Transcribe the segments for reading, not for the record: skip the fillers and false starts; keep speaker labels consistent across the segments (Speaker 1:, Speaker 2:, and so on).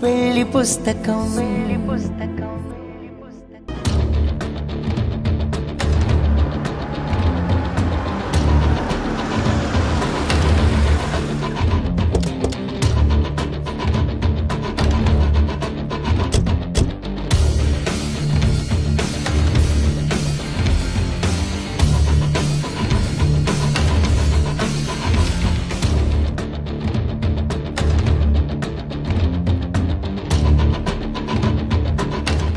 Speaker 1: పెళ్లి పుస్తకం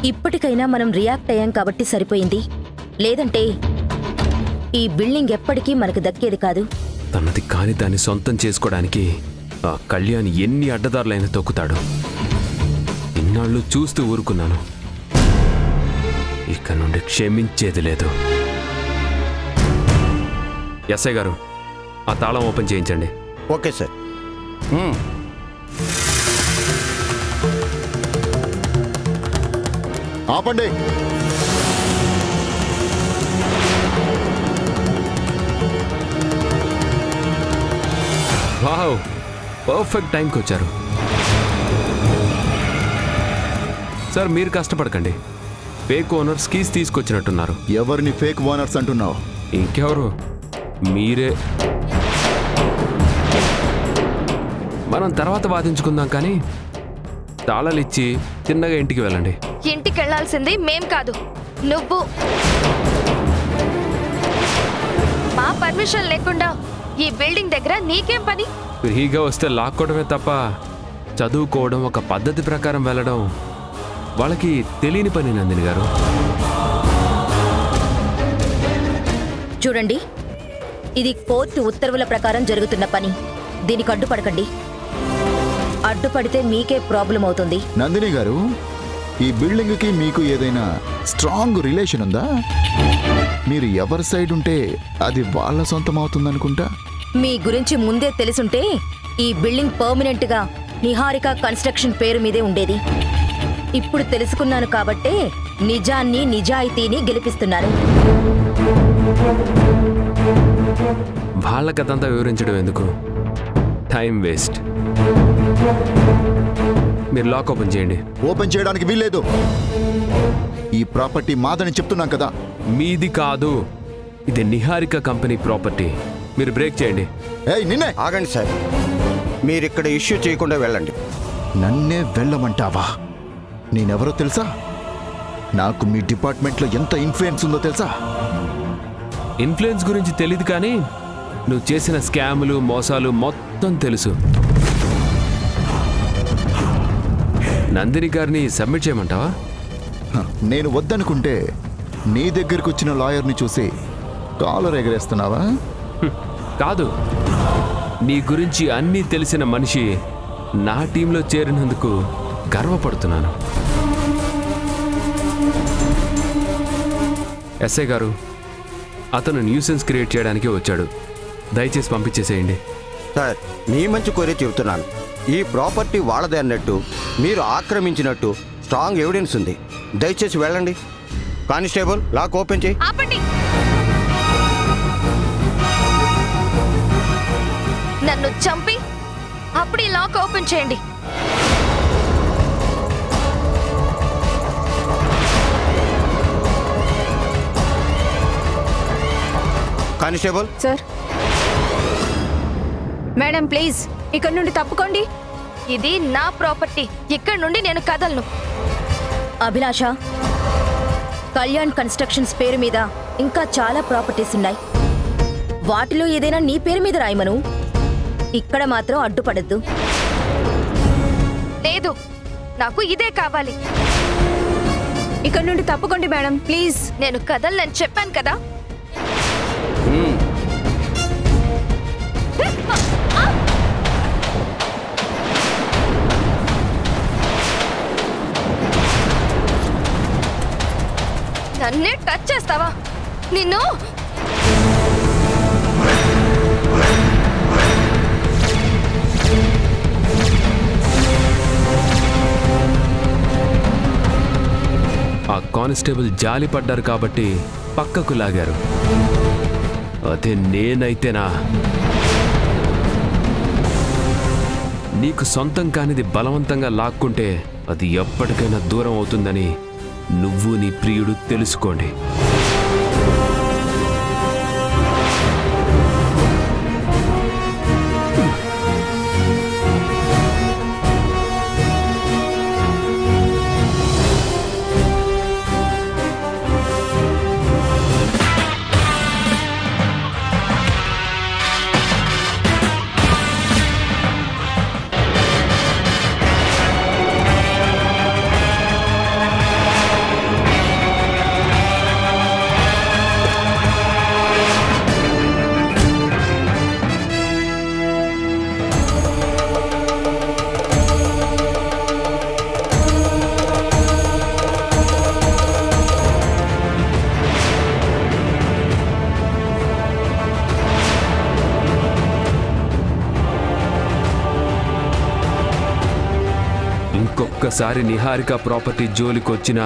Speaker 2: ఇప్పటికైనా మనం రియాక్ట్ అయ్యాం కాబట్టి సరిపోయింది. లేదంటే ఈ బిల్డింగ్ ఎప్పటికీ మనకు దక్కేది కాదు.
Speaker 3: తనది కాని దాన్ని సొంతం చేసుకోవడానికి ఆ కళ్యాణ్ ఎన్ని అడ్డదారులైనా తొక్కుతాడు. ఇన్నాళ్ళు చూస్తూ ఊరుకున్నాను. ఇక నుండి క్షమించేది లేదు. ఎస్ఐ గారు, ఆ తాళం ఓపెన్ చేయించండి.
Speaker 4: Okay sir.
Speaker 5: ఆపండి.
Speaker 3: వావ్, పర్ఫెక్ట్ టైంకి వచ్చారు సార్. మీరు కష్టపడకండి. ఫేక్ ఓనర్స్ కీస్ తీసుకొచ్చినట్టున్నారు.
Speaker 5: ఎవరిని ఫేక్ ఓనర్స్ అంటున్నావు?
Speaker 3: ఇంకెవరు, మీరే. మనం తర్వాత వాదించుకుందాం, కానీ తాళాలు ఇచ్చి చిన్నగా ఇంటికి వెళ్ళండి.
Speaker 6: ఇంటికి వెళ్లాల్సింది మేం కాదు, నువ్వు. మా పర్మిషన్ లేకుండా ఈ బిల్డింగ్ దగ్గర నీకేం పని?
Speaker 3: ఫ్రీగా వస్తే లాక్కోవడమే తప్ప చదువుకోవడం, ఒక పద్ధతి ప్రకారం వెళ్ళడం వాళ్ళకి తెలియని పని నందిని గారు.
Speaker 2: చూడండి, ఇది కోర్టు ఉత్తర్వుల ప్రకారం జరుగుతున్న పని. దీనికి అడ్డుపడకండి. అడ్డుపడితే మీకే ప్రాబ్లం అవుతుంది.
Speaker 5: నందిని గారు, ఈ బిల్డింగ్ కి మీకు ఏదైనా స్ట్రాంగ్ రిలేషన్ ఉందా? మీరు ఎవరి సైడ్ ఉంటే అది వాళ్ళ సొంతం అవుతుందనుకుంటా.
Speaker 2: మీ గురించి ముందే తెలుసుంటే ఈ బిల్డింగ్ పర్మనెంట్ గా నిహారిక కన్స్ట్రక్షన్ పేరు మీదే ఉండేది. ఇప్పుడు తెలుసుకున్నాను కాబట్టే నిజాన్ని, నిజాయితీని గెలిపిస్తున్నాను.
Speaker 3: వాళ్ళ కథంతా వివరించడం ఎందుకు? Time waste. మీరు లాక్ ఓపెన్ చేయండి.
Speaker 5: ఓపెన్ చేయడానికి వీల్లేదు. ఈ ప్రాపర్టీ మాదని చెప్తున్నాం కదా.
Speaker 3: మీది కాదు, ఇది నిహారిక కంపెనీ ప్రాపర్టీ. మీరు బ్రేక్ చేయండి.
Speaker 5: ఏయ్, నిన్నే
Speaker 4: ఆగండి సార్. మీరు ఇక్కడ ఇష్యూ చేయకుండా వెళ్ళండి.
Speaker 5: నన్నే వెళ్ళమంటావా? నేనెవరో తెలుసా? నాకు మీ డిపార్ట్మెంట్లో ఎంత ఇన్ఫ్లుయెన్స్ ఉందో తెలుసా?
Speaker 3: ఇన్ఫ్లుయెన్స్ గురించి తెలియదు, కానీ నువ్వు చేసిన స్కాములు, మోసాలు మొత్తం తెలుసు. నందిని గారిని సబ్మిట్ చేయమంటావా?
Speaker 5: నేను వద్దనుకుంటే నీ దగ్గరకు వచ్చిన లాయర్ని చూసి కాలర్ ఎగరేస్తున్నావా?
Speaker 3: కాదు, నీ గురించి అన్నీ తెలిసిన మనిషి నా టీంలో చేరినందుకు గర్వపడుతున్నాను. ఎస్ఐ గారు, అతను న్యూసెన్స్ క్రియేట్ చేయడానికి వచ్చాడు. దయచేసి పంపించేసేయండి.
Speaker 4: సార్, మీ మంచి కోరే చెబుతున్నాను. ఈ ప్రాపర్టీ వాళ్ళదే అన్నట్టు, మీరు ఆక్రమించినట్టు స్ట్రాంగ్ ఎవిడెన్స్ ఉంది. దయచేసి వెళ్ళండి. కానిస్టేబుల్, లాక్ ఓపెన్ చేయి.
Speaker 6: ఆపండి. నన్ను చంపి అప్పుడు ఈ లాక్ ఓపెన్ చేయండి.
Speaker 4: Constable
Speaker 7: sir. మేడం ప్లీజ్ ఇక్కడ నుండి తప్పుకోండి.
Speaker 6: ఇది నా ప్రాపర్టీ. ఇక్కడ నుండి నేను కదలను.
Speaker 2: అభిలాష, కళ్యాణ్ కన్స్ట్రక్షన్స్ పేరు మీద ఇంకా చాలా ప్రాపర్టీస్ ఉన్నాయి. వాటిలో ఏదైనా నీ పేరు మీద రాయమను. ఇక్కడ మాత్రం అడ్డుపడద్దు.
Speaker 6: లేదు, నాకు ఇదే కావాలి.
Speaker 7: ఇక్కడ నుండి తప్పుకోండి మేడం ప్లీజ్.
Speaker 6: నేను కదలని చెప్పాను కదా. నన్నే టచ్ చేస్తావా? నిన్ను
Speaker 3: ఆ కానిస్టేబుల్ జాలి పడ్డారు కాబట్టి పక్కకు లాగారు. అదే నేనైతేనా నీకు సొంతం కానిది బలవంతంగా లాక్కుంటే అది ఎప్పటికైనా దూరం అవుతుందని నువ్వు నీ ప్రియుడు తెలుసుకోండి. ఇంకొక్కసారి నిహారిక ప్రాపర్టీ జోలికొచ్చినా,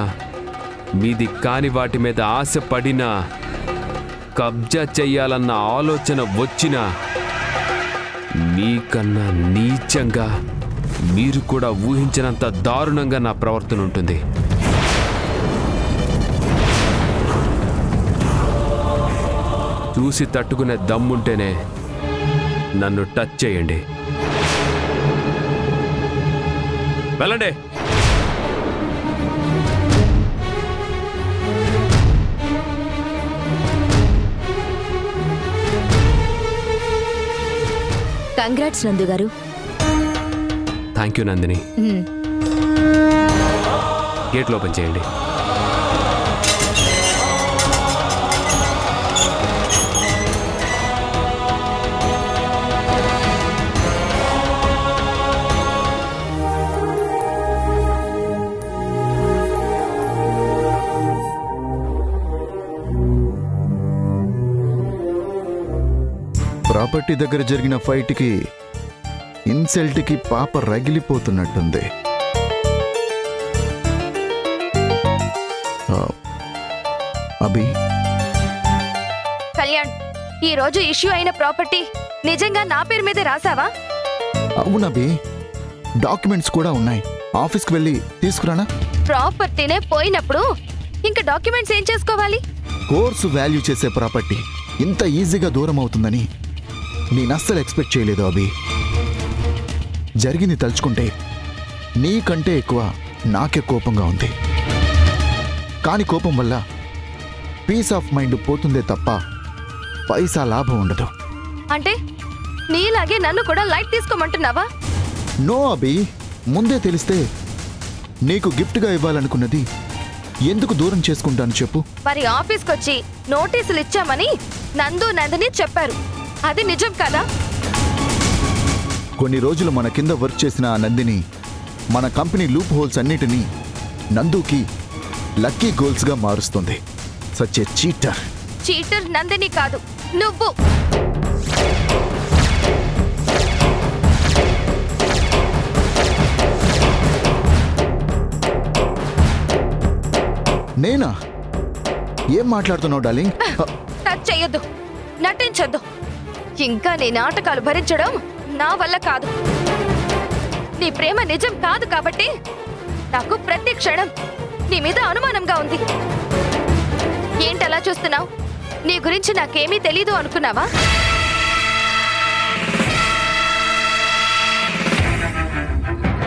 Speaker 3: మీది కాని వాటి మీద ఆశ పడినా, కబ్జా చెయ్యాలన్న ఆలోచన వచ్చినా, మీకన్నా నీచంగా, మీరు కూడా ఊహించినంత దారుణంగా నా ప్రవర్తన ఉంటుంది. చూసి తట్టుకునే దమ్ముంటేనే నన్ను టచ్ చేయండి. వెళ్ళండి.
Speaker 2: కంగ్రాట్స్ నందు గారు.
Speaker 3: Thank you Nandini. గేట్లు ఓపెన్ చేయండి.
Speaker 5: ప్రాపర్టీ దగ్గర జరిగిన ఫైట్కి ఇన్సల్ట్కి పాప రగిలిపోతున్నట్టుంది. అభి,
Speaker 6: కళ్యాణ్, ఈ రోజు ఇష్యూ అయిన ప్రాపర్టీ నిజంగా నా పేరు మీదే రాసావా?
Speaker 5: అవునభి, డాక్యుమెంట్స్ కూడా ఉన్నాయి. ఆఫీస్కి వెళ్ళి తీసుకురానా?
Speaker 6: ప్రాపర్టీనే పోయినప్పుడు ఇంకా డాక్యుమెంట్స్ ఏం చేసుకోవాలి?
Speaker 5: కోర్సు వాల్యూ చేసే ప్రాపర్టీ ఇంత ఈజీగా దూరం అవుతుందని నేను అస్సలు ఎక్స్పెక్ట్ చేయలేదు అభి. జరిగింది తలుచుకుంటే నీకంటే ఎక్కువ నాకే కోపంగా ఉంది. కాని కోపం వల్ల పీస్ ఆఫ్ మైండ్ పోతుందే తప్ప పైసా లాభం ఉండదు.
Speaker 6: అంటే నీలాగే నన్ను కూడా లైట్ తీసుకోమంటున్నావా?
Speaker 5: నో అభి, ముందే తెలిస్తే నీకు గిఫ్ట్గా ఇవ్వాలనుకున్నది ఎందుకు దూరం చేసుకుంటాను చెప్పు?
Speaker 6: మరి ఆఫీస్కి వచ్చి నోటీసులు ఇచ్చామని నందు నందిని చెప్పారు, అది నిజం కదా?
Speaker 5: కొన్ని రోజులు మన కింద వర్క్ చేసిన ఆ నందిని మన కంపెనీ లూప్ హోల్స్ అన్నిటినీ నందుకి లక్కీ గోల్స్గా మారుస్తుంది. Such a cheater.
Speaker 6: Cheater Nandini కాదు, నువ్వు.
Speaker 5: నేనా? ఏం మాట్లాడుతున్నావు డార్లింగ్?
Speaker 6: టచ్ చెయ్యొద్దు, నటించొద్దు. ఇంకా నీ నాటకాలు భరించడం నా వల్ల కాదు. నీ ప్రేమ నిజం కాదు కాబట్టి నాకు ప్రతి క్షణం నీ మీద అనుమానంగా ఉంది. ఏంటలా చూస్తున్నావు? నీ గురించి నాకేమీ తెలీదు అనుకున్నావా?